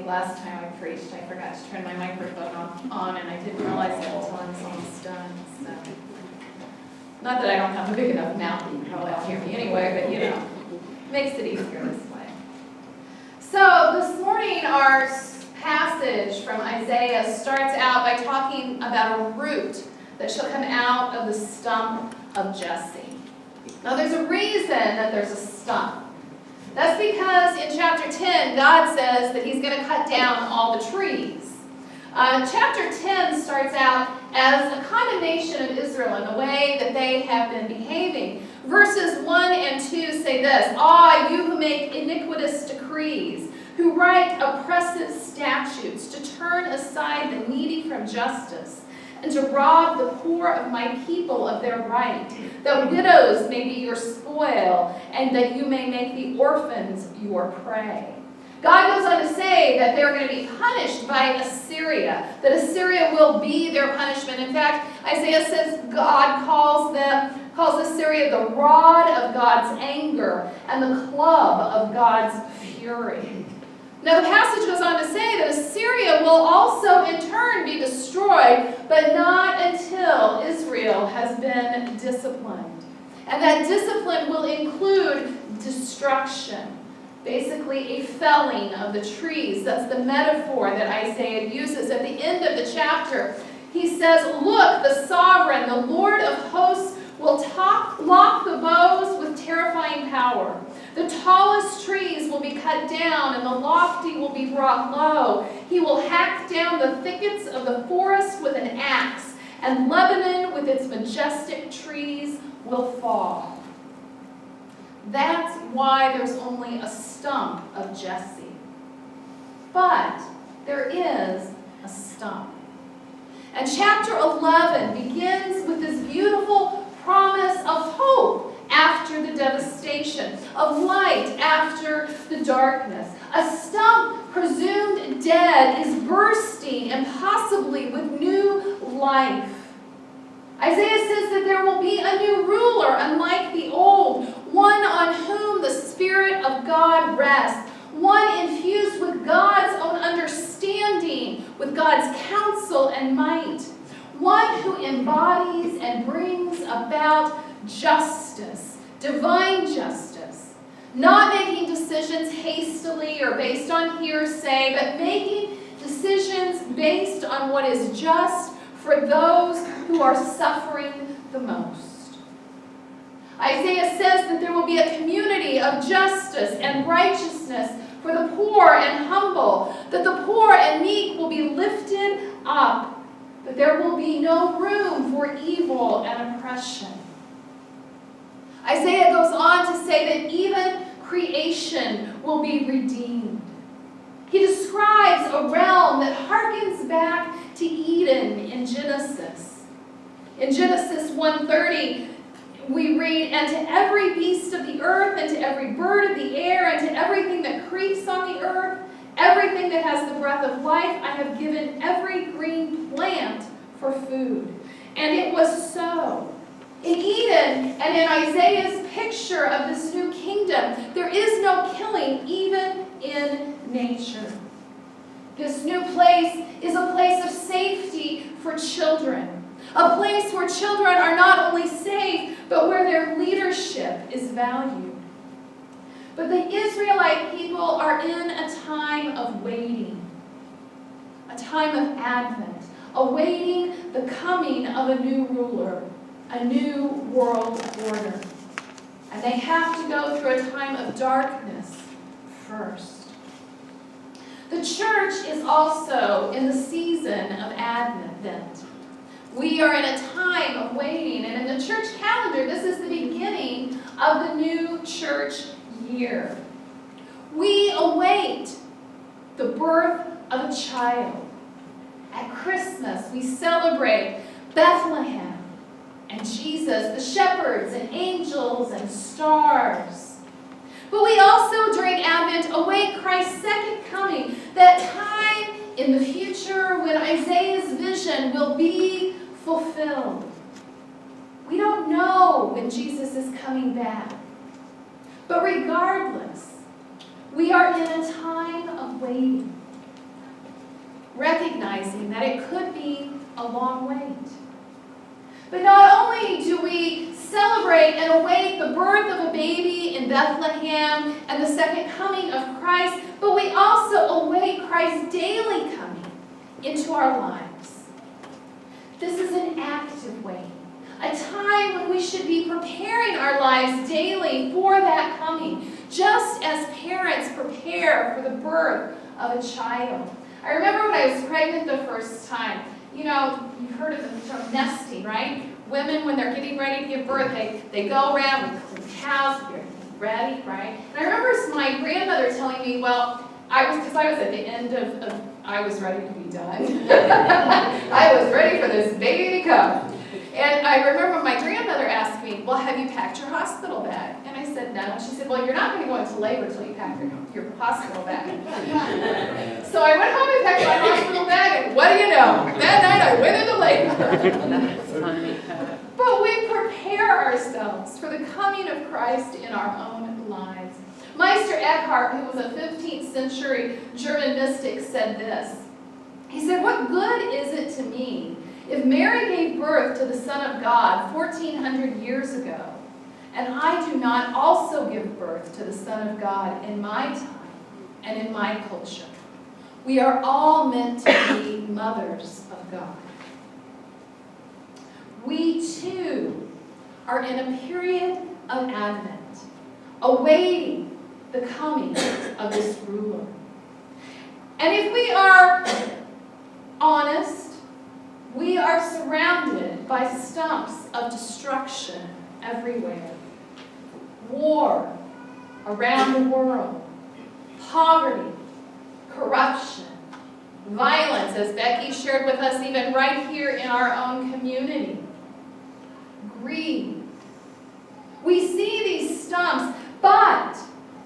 think last time I preached, I forgot to turn my microphone on, and I didn't realize it until I was almost done. So, not that I don't have a big enough mouth that you probably all hear me anyway, but makes it easier this way. So this morning, our passage from Isaiah starts out by talking about a root that shall come out of the stump of Jesse. Now, there's a reason that there's a stump. That's because in chapter 10, God says that he's going to cut down all the trees. Chapter 10 starts out as a condemnation of Israel in the way that they have been behaving. Verses 1 and 2 say this: "Ah, you who make iniquitous decrees, who write oppressive statutes, to turn aside the needy from justice, and to rob the poor of my people of their right, that widows may be your spoil, and that you may make the orphans your prey." God goes on to say that they're going to be punished by Assyria, that Assyria will be their punishment. In fact, Isaiah says God calls Assyria the rod of God's anger and the club of God's fury. Now, the passage goes on to say that Assyria will also in turn be destroyed, but not until Israel has been disciplined. And that discipline will include destruction, basically a felling of the trees. That's the metaphor that Isaiah uses at the end of the chapter. He says, "Look, the sovereign, the Lord of hosts, will lock the bows with terrifying power. The tallest trees will be cut down, and the lofty will be brought low. He will hack down the thickets of the forest with an axe, and Lebanon with its majestic trees will fall." That's why there's only a stump of Jesse. But there is a stump. And chapter 11 begins with this beautiful promise of hope after the devastation, of light after the darkness. A stump presumed dead is bursting, and possibly with new life. Isaiah says that there will be a new ruler, unlike the old, one on whom the Spirit of God rests, one infused with God's own understanding, with God's counsel and might, one who embodies and brings about justice, divine justice, not making decisions hastily or based on hearsay, but making decisions based on what is just for those who are suffering the most. Isaiah says that there will be a community of justice and righteousness for the poor and humble, that the poor and meek will be lifted up, that there will be no room for evil and oppression. Isaiah goes on to say that even creation will be redeemed. He describes a realm that harkens back to Eden in Genesis. In Genesis 1:30, we read, "And to every beast of the earth, and to every bird of the air, and to everything that creeps on the earth, everything that has the breath of life, I have given every green plant for food." And it was so. In Eden and in Isaiah's picture of this new kingdom, there is no killing even in nature. This new place is a place of safety for children, a place where children are not only safe, but where their leadership is valued. But the Israelite people are in a time of waiting, a time of Advent, awaiting the coming of a new ruler, a new world order. And they have to go through a time of darkness first. The church is also in the season of Advent. We are in a time of waiting, and in the church calendar, this is the beginning of the new church year. We await the birth of a child. At Christmas, we celebrate Bethlehem and Jesus, the shepherds and angels and stars. But we also, during Advent, await Christ's second coming, that time in the future when Isaiah's vision will be fulfilled. We don't know when Jesus is coming back. But regardless, we are in a time of waiting. recognizing that it could be a long wait. But not only do we celebrate and await the birth of a baby in Bethlehem and the second coming of Christ, but we also await Christ's daily coming into our lives. This is an active wait, a time when we should be preparing our lives daily for that coming, just as parents prepare for the birth of a child. I remember when I was pregnant the first time, you know, you've heard of the term nesting, right? Women, when they're getting ready to give birth, they go around with the cows, you're ready, right? And I remember my grandmother telling me, well, because I was at the end of I was ready to be done. I was ready for this baby to come. And I remember my grandmother asked me, well, have you packed your hospital bag? And I said, no. She said, well, you're not going to go into labor until you pack your hospital bag. So I went home and packed my hospital bag, and what do you know? That night I went into labor. But we prepare ourselves for the coming of Christ in our own lives. Meister Eckhart, who was a 15th century German mystic, said this. He said, what good is it to me if Mary gave birth to the Son of God 1,400 years ago, and I do not also give birth to the Son of God in my time and in my culture? We are all meant to be mothers of God. We too are in a period of Advent, awaiting the coming of this ruler. And if we are honest, we are surrounded by stumps of destruction everywhere. War around the world, poverty, corruption, violence, as Becky shared with us even right here in our own community, greed. We see these stumps, but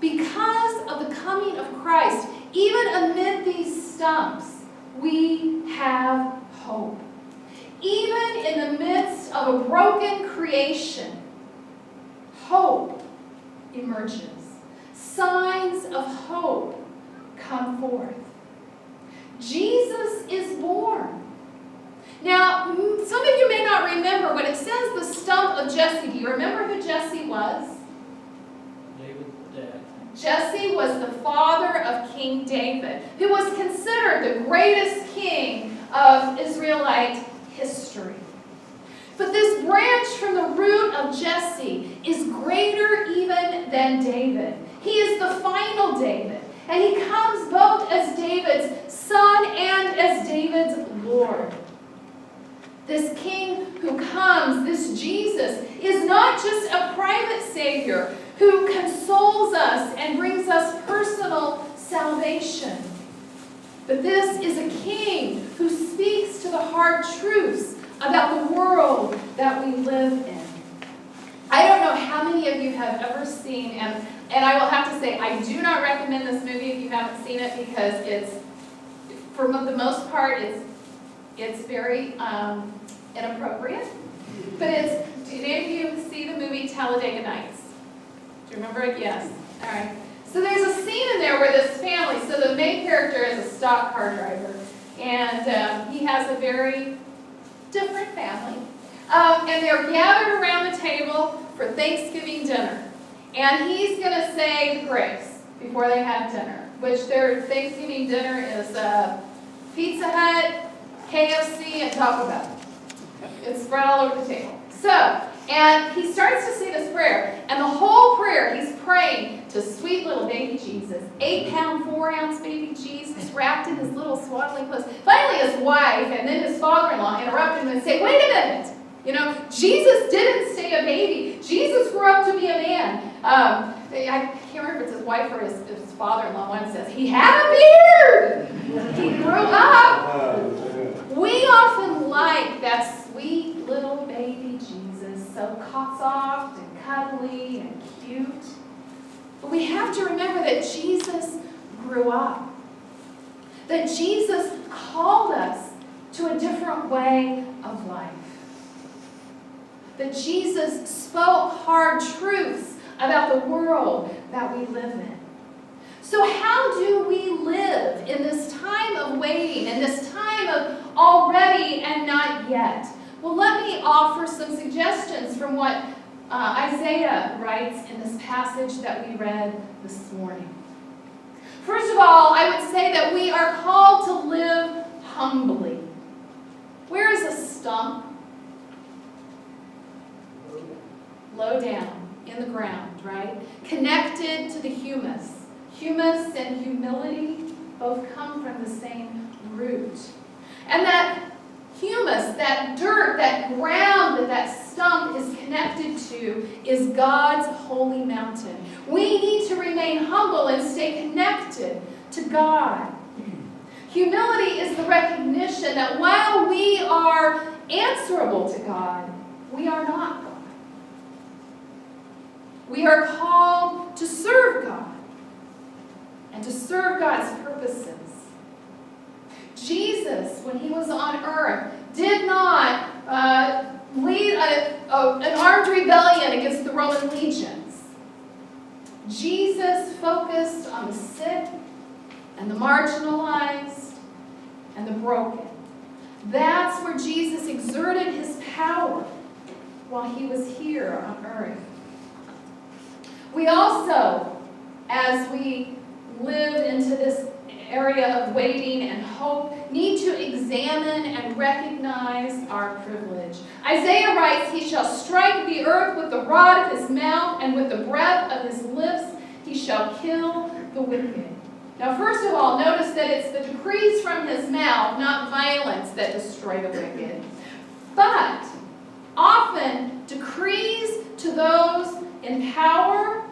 because of the coming of Christ, even amid these stumps, we have hope. Even in the midst of a broken creation, hope emerges. Signs of hope come forth. Jesus is born. Now, some of you may not remember when it says the stump of Jesse. Do you remember who Jesse was? David's dad. Jesse was the father of King David, who was considered the greatest king of Israelite history. But this branch from the root of Jesse is greater even than David. He is the final David, and he comes both as David's son and as David's Lord. This king who comes, this Jesus, is not just a private Savior who consoles us and brings us personal salvation. But this is a king who speaks to the hard truths about the world that we live in. I don't know how many of you have ever seen, and I will have to say, I do not recommend this movie if you haven't seen it, because it's, for the most part, it's very inappropriate. But did any of you see the movie Talladega Nights? Do you remember it? Yes. All right. So there's a scene in there where this family, so the main character is a stock car driver, and he has a very different family. And they're gathered around the table for Thanksgiving dinner. And he's going to say grace before they have dinner, which their Thanksgiving dinner is Pizza Hut, KFC, and Taco Bell. It's spread all over the table. So, and he starts to say this prayer, and the whole prayer he's praying to sweet little baby Jesus, 8-pound, 4-ounce baby Jesus, wrapped in his little swaddling clothes. Finally, his wife and then his father-in-law interrupt him and say, wait a minute. You know, Jesus didn't stay a baby. Jesus grew up to be a man. I can't remember if it's his wife or his father-in-law. One says, he had a beard. He grew up. We often like that sweet little baby Jesus, so soft and cuddly and cute. But we have to remember that Jesus grew up. That Jesus called us to a different way of life. That Jesus spoke hard truths about the world that we live in. So how do we live in this time of waiting, in this time not yet. Well, let me offer some suggestions from what Isaiah writes in this passage that we read this morning. First of all, I would say that we are called to live humbly. Where is a stump? Low down, in the ground, right? Connected to the humus. Humus and humility both come from the same root. And that humus, that dirt, that ground that that stump is connected to is God's holy mountain. We need to remain humble and stay connected to God. Humility is the recognition that while we are answerable to God, we are not God. We are called to serve God and to serve God's purposes. Jesus, when he was on earth, did not lead an armed rebellion against the Roman legions. Jesus focused on the sick and the marginalized and the broken. That's where Jesus exerted his power while he was here on earth. We also, as we live into this area of waiting and hope, need to examine and recognize our privilege. Isaiah writes, "He shall strike the earth with the rod of his mouth, and with the breath of his lips he shall kill the wicked." Now, first of all, notice that it's the decrees from his mouth, not violence, that destroy the wicked. But often, decrees to those in power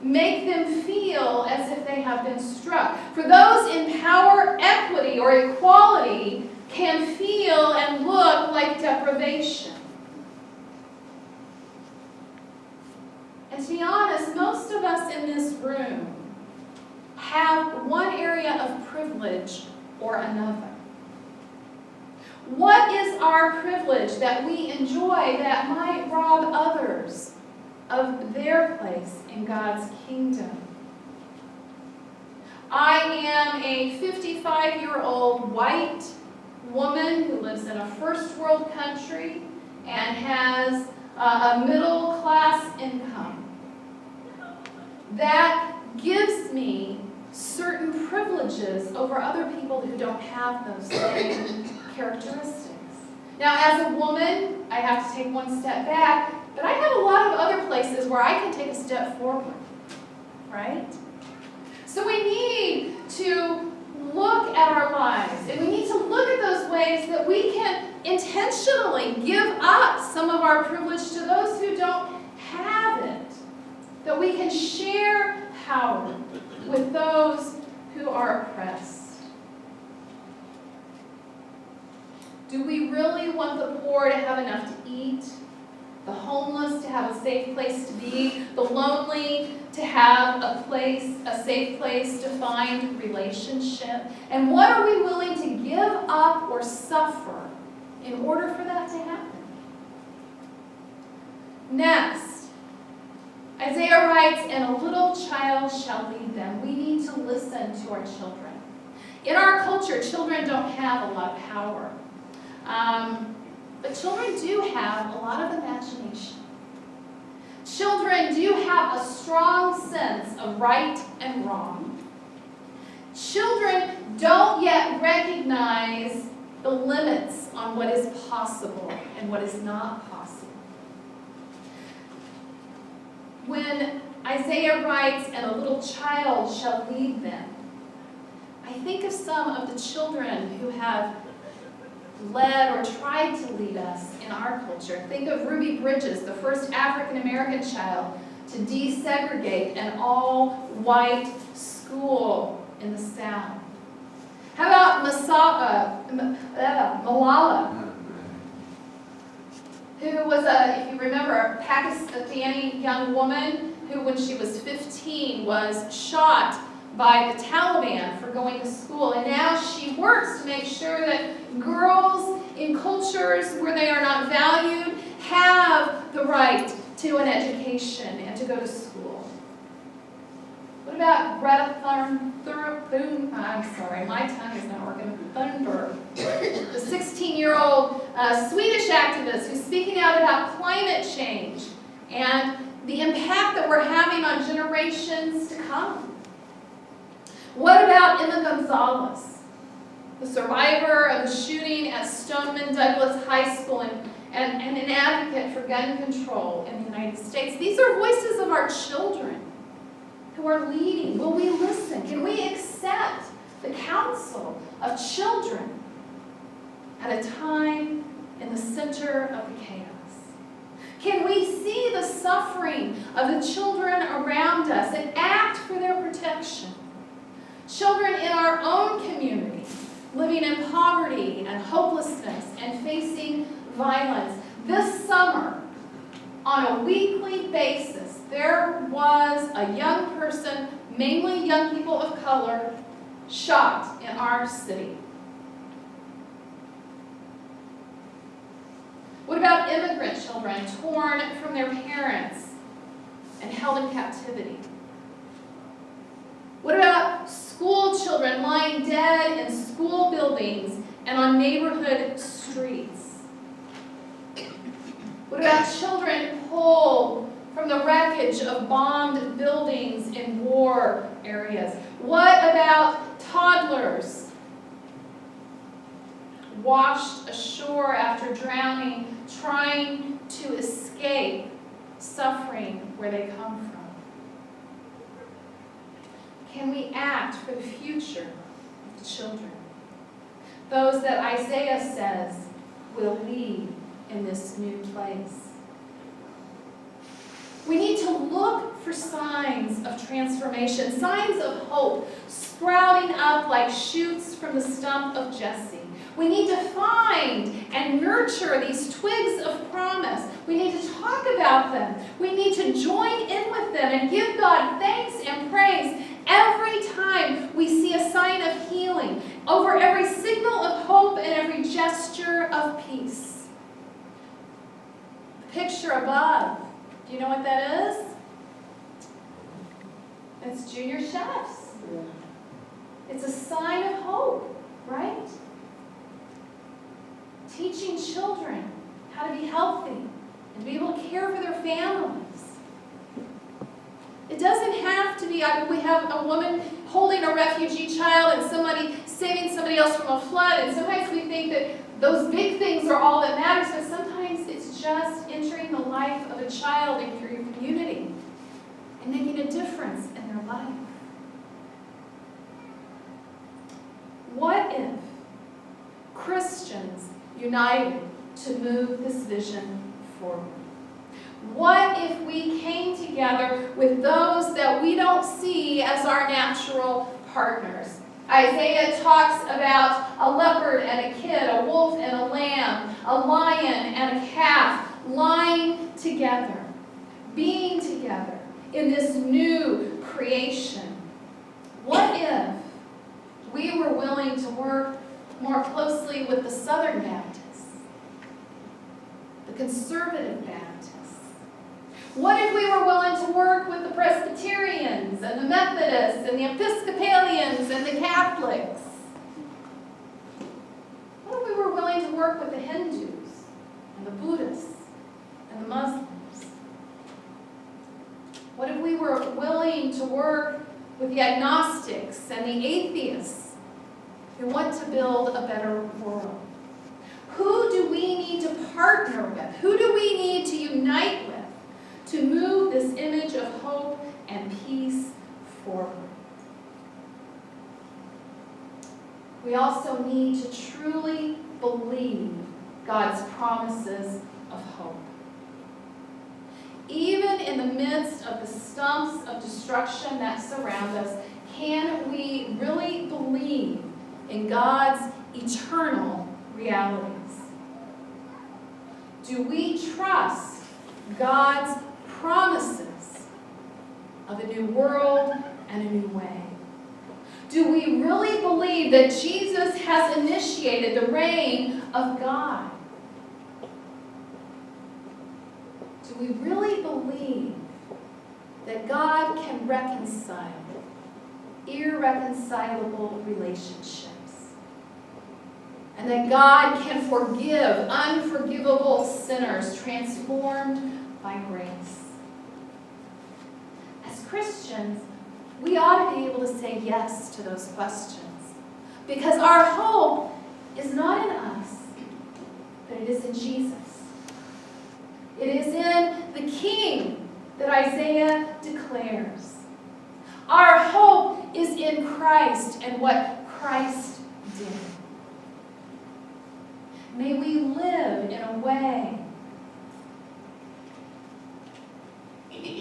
make them feel as if they have been struck. For those in power, equity or equality can feel and look like deprivation. And to be honest, most of us in this room have one area of privilege or another. What is our privilege that we enjoy that might rob others of their place in God's kingdom? I am a 55-year-old white woman who lives in a first world country and has a middle-class income. That gives me certain privileges over other people who don't have those same characteristics. Now, as a woman, I have to take one step back, but I have a lot of other places where I can take a step forward, right? So we need to look at our lives, and we need to look at those ways that we can intentionally give up some of our privilege to those who don't have it, that we can share power with those who are oppressed. Do we really want the poor to have enough to eat? The homeless to have a safe place to be? The lonely to have a safe place to find relationship? And what are we willing to give up or suffer in order for that to happen? Next, Isaiah writes, "And a little child shall lead them." We need to listen to our children. In our culture, children don't have a lot of power. But children do have a lot of imagination. Children do have a strong sense of right and wrong. Children don't yet recognize the limits on what is possible and what is not possible. When Isaiah writes, "And a little child shall lead them," I think of some of the children who have led or tried to lead us in our culture. Think of Ruby Bridges, the first African-American child to desegregate an all-white school in the South. How about Malala, who was if you remember, a Pakistani young woman who, when she was 15, was shot by the Taliban for going to school. And now she works to make sure that girls in cultures where they are not valued have the right to an education and to go to school. What about Greta Thunberg? I'm sorry, my tongue is not working. Thunberg, the 16-year-old Swedish activist who's speaking out about climate change and the impact that we're having on generations to come. What about Emma Gonzalez, the survivor of the shooting at Stoneman Douglas High School and an advocate for gun control in the United States? These are voices of our children who are leading. Will we listen? Can we accept the counsel of children at a time in the center of the chaos? Can we see the suffering of the children around us and act for their protection? Children in our own community, living in poverty and hopelessness and facing violence. This summer, on a weekly basis, there was a young person, mainly young people of color, shot in our city. What about immigrant children torn from their parents and held in captivity? What about school children lying dead in school buildings and on neighborhood streets? What about children pulled from the wreckage of bombed buildings in war areas? What about toddlers washed ashore after drowning, trying to escape suffering where they come from? Can we act for the future of the children? Those that Isaiah says will lead in this new place. We need to look for signs of transformation, signs of hope sprouting up like shoots from the stump of Jesse. We need to find and nurture these twigs of promise. We need to talk about them. We need to join in with them and give God thanks and praise every time we see a sign of healing, over every signal of hope and every gesture of peace. The picture above, do you know what that is? It's junior chefs. It's a sign of hope, right? Teaching children how to be healthy and be able to care for their families. It doesn't have to be, we have a woman holding a refugee child and somebody saving somebody else from a flood, and sometimes we think that those big things are all that matters, but sometimes it's just entering the life of a child in your community and making a difference in their life. What if Christians united to move this vision forward? What if we came together with those that we don't see as our natural partners? Isaiah talks about a leopard and a kid, a wolf and a lamb, a lion and a calf lying together, being together in this new creation. What if we were willing to work more closely with the Southern Baptists, the Conservative Baptists? What if we were willing to work with the Presbyterians and the Methodists and the Episcopalians and the Catholics? What if we were willing to work with the Hindus and the Buddhists and the Muslims? What if we were willing to work with the agnostics and the atheists who want to build a better world? Who do we need to partner with? Who do we need to unite with to move this image of hope and peace forward? We also need to truly believe God's promises of hope. Even in the midst of the stumps of destruction that surround us, can we really believe in God's eternal realities? Do we trust God's promises of a new world and a new way? Do we really believe that Jesus has initiated the reign of God? Do we really believe that God can reconcile irreconcilable relationships. And that God can forgive unforgivable sinners transformed by grace. As Christians, we ought to be able to say yes to those questions, because our hope is not in us, but it is in Jesus. It is in the King that Isaiah declares. Our hope is in Christ and what Christ did. May we live in a way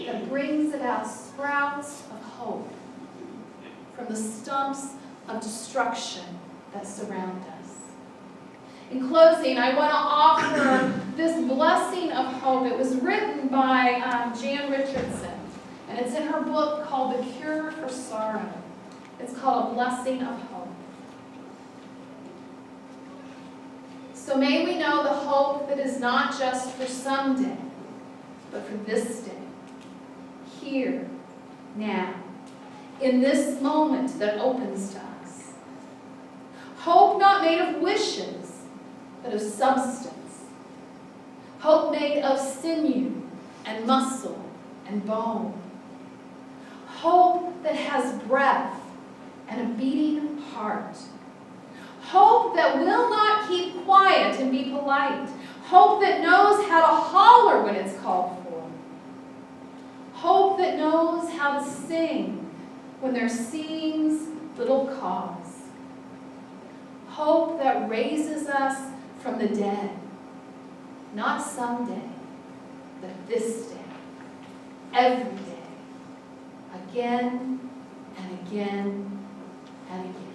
that brings about sprouts of hope from the stumps of destruction that surround us. In closing, I want to offer this blessing of hope. It was written by Jan Richardson, and it's in her book called The Cure for Sorrow. It's called A Blessing of Hope. So may we know the hope that is not just for someday, but for this day, here, now, in this moment that opens to us. Hope not made of wishes, but of substance. Hope made of sinew and muscle and bone. Hope that has breath and a beating heart. Hope that will not keep quiet and be polite. Hope that knows how to holler when it's called for. Hope that knows how to sing when there seems little cause. Hope that raises us from the dead, not someday, but this day, every day, again and again and again.